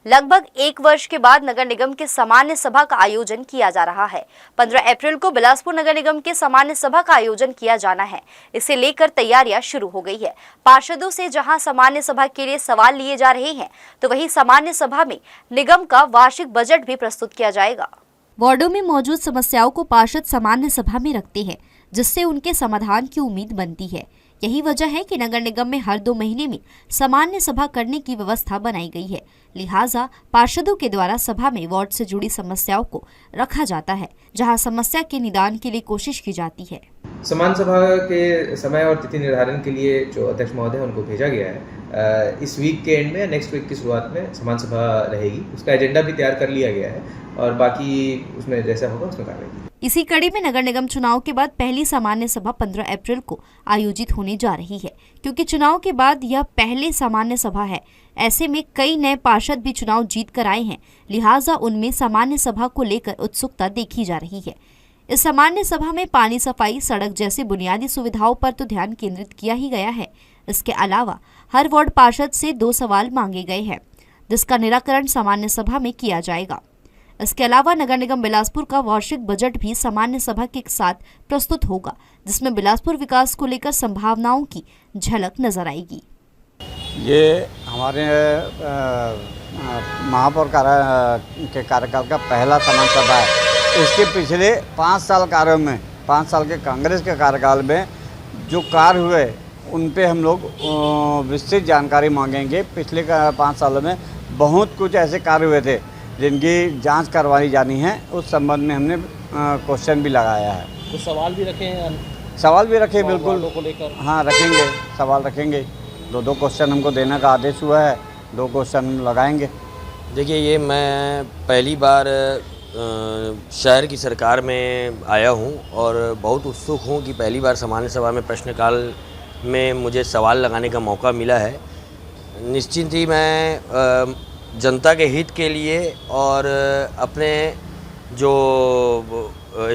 लगभग 1 वर्ष के बाद नगर निगम के सामान्य सभा का आयोजन किया जा रहा है। 15 अप्रैल को बिलासपुर नगर निगम के सामान्य सभा का आयोजन किया जाना है। इसे लेकर तैयारियां शुरू हो गई है। पार्षदों से जहां सामान्य सभा के लिए सवाल लिए जा रहे हैं, तो वहीं सामान्य सभा में निगम का वार्षिक बजट भी प्रस्तुत किया जाएगा। वार्डों में मौजूद समस्याओं को पार्षद सामान्य सभा में रखते हैं, जिससे उनके समाधान की उम्मीद बनती है। यही वजह है कि नगर निगम में हर 2 महीने में सामान्य सभा करने की व्यवस्था बनाई गई है। लिहाजा पार्षदों के द्वारा सभा में वार्ड से जुड़ी समस्याओं को रखा जाता है, जहां समस्या के निदान के लिए कोशिश की जाती है। सामान्य सभा के समय और तिथि निर्धारण के लिए जो अध्यक्ष महोदय उनको भेजा गया है, इस वीक के एंड में या नेक्स्ट वीक की शुरुआत में सामान्य सभा रहेगी। उसका एजेंडा भी तैयार कर लिया गया है और बाकी उसमें जैसा होगा उसमें कार्रवाई। इसी कड़ी में नगर निगम चुनाव के बाद पहली सामान्य सभा 15 अप्रैल को आयोजित होने जा रही है। क्योंकि चुनाव के बाद यह पहले सामान्य सभा है, ऐसे में कई नए पार्षद भी चुनाव जीत कर आए हैं। लिहाजा उनमें सामान्य सभा को लेकर उत्सुकता देखी जा रही है। इस सामान्य सभा में पानी, सफाई, सड़क जैसी बुनियादी सुविधाओं पर तो ध्यान केंद्रित किया ही गया है। इसके अलावा हर वार्ड पार्षद से 2 सवाल मांगे गए हैं, जिसका निराकरण सामान्य सभा में किया जाएगा। इसके अलावा नगर निगम बिलासपुर का वार्षिक बजट भी सामान्य सभा के साथ प्रस्तुत होगा, जिसमें बिलासपुर विकास को लेकर संभावनाओं की झलक नजर आएगी। ये हमारे महापौर के कार्यकाल का पहला सामान्य सभा है। इसके पिछले 5 साल कार्यों में, 5 साल के कांग्रेस के कार्यकाल में जो कार्य हुए उन पे हम लोग विस्तृत जानकारी मांगेंगे। पिछले 5 सालों में बहुत कुछ ऐसे कार्य हुए थे जिनकी जांच करवाई जानी है। उस संबंध में हमने क्वेश्चन भी लगाया है। तो सवाल भी रखे हैं? सवाल भी रखे, बिल्कुल को लेकर। हाँ, रखेंगे, सवाल रखेंगे। 2 क्वेश्चन हमको देने का आदेश हुआ है, 2 क्वेश्चन हम लगाएंगे। देखिए, ये मैं पहली बार शहर की सरकार में आया हूँ और बहुत उत्सुक हूँ कि पहली बार सामान्य सभा में प्रश्नकाल में मुझे सवाल लगाने का मौका मिला है। निश्चित ही मैं जनता के हित के लिए और अपने जो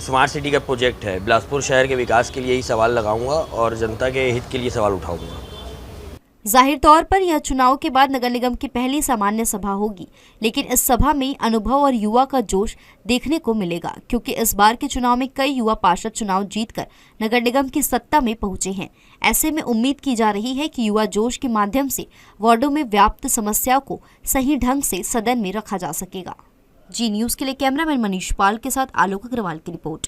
स्मार्ट सिटी का प्रोजेक्ट है बिलासपुर शहर के विकास के लिए ही सवाल लगाऊंगा और जनता के हित के लिए सवाल उठाऊंगा। जाहिर तौर पर यह चुनाव के बाद नगर निगम की पहली सामान्य सभा होगी, लेकिन इस सभा में अनुभव और युवा का जोश देखने को मिलेगा, क्योंकि इस बार के चुनाव में कई युवा पार्षद चुनाव जीतकर नगर निगम की सत्ता में पहुंचे हैं। ऐसे में उम्मीद की जा रही है कि युवा जोश के माध्यम से वार्डों में व्याप्त समस्याओं को सही ढंग से सदन में रखा जा सकेगा। जी न्यूज़ के लिए कैमरामैन मनीष पाल के साथ आलोक अग्रवाल की रिपोर्ट।